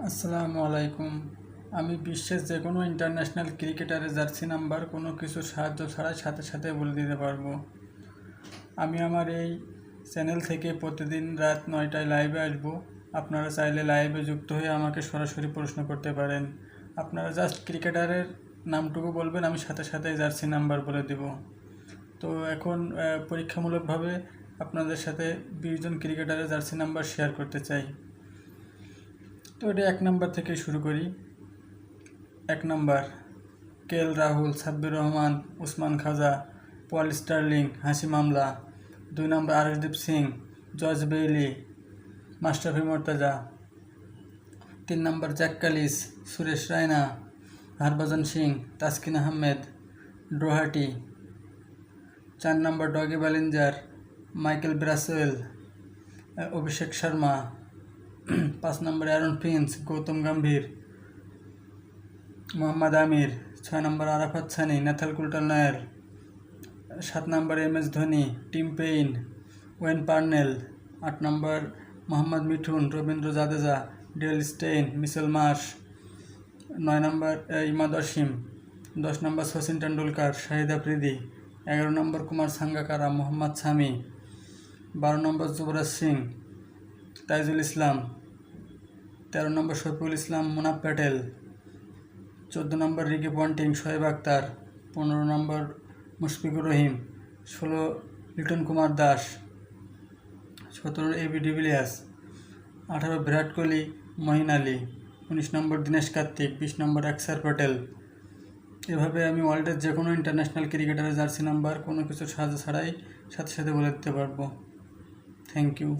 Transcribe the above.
আসসালামু আলাইকুম। আমি বিশ্বের যে কোনো ইন্টারন্যাশনাল ক্রিকেটারের জার্সি নাম্বার কোনো কিছুর সাহায্য ছাড়াই সাথে সাথে বলে দিতে পারবো। আমি আমার এই চ্যানেল থেকে প্রতিদিন রাত 9টায় লাইভে আসবো। আপনারা চাইলে লাইভে যুক্ত হয়ে আমাকে সরাসরি প্রশ্ন করতে পারেন। আপনারা জাস্ট ক্রিকেটারের নামটুকু বলবেন, আমি সাথে সাথে জার্সি নাম্বার বলে দেব। তো এখন পরীক্ষামূলকভাবে আপনাদের সাথে 20 জন ক্রিকেটারের জার্সি নাম্বার শেয়ার করতে চাই। তো এটা 1 নাম্বার থেকে শুরু করি। 1 number KL Rahul, Sabbir Rahman, Usman Khawaja, Paul Stirling, Hashim Amla. 2 number Arshdeep Singh, George Bailey, Mashrafe Mortaza. 3 number Jacques Kallis, Suresh Raina, Harbhajan Singh, Taskin Ahmed, ডোহাটি। 4 number Doug Bollinger, Michael Bracewell, Abhishek Sharma. 5 number Aaron Finch, Gautam Gambhir, Mohammad Amir. 6 number Arafat Sunny, Nathan Coulter Nile. 7 number MS Dhoni, Tim Paine, Wayne Parnell. 8 number Mohammad Mithun, Ravindra Jadeja, del Steyn, Mitchell Marsh. 9 number Imad Wasim. 10 number Sachin Tendulkar, Shahid Afridi. 11 number Kumar Sangakkara, Mohammad Shami. 12 number Yuvraj Singh, Taijul Islam. 13 number Shafiul Islam, Munaf Patel. 14 number Ricky Ponting, Shoaib Akhtar. 15 number Mushfiqur Rahim. 16 Liton Kumar Das. 17 AB de Villiers. 18 Virat Kohli, Moeen Ali. 19 number Dinesh Karthik. 20 number Axar Patel. এভাবে আমি ওয়ার্ল্ডের যে কোনো international ক্রিকেটারের jersey number কোনো কিছুর সাহায্য ছাড়াই সাথে সাথে বলে দিতে পারবো। Thank you.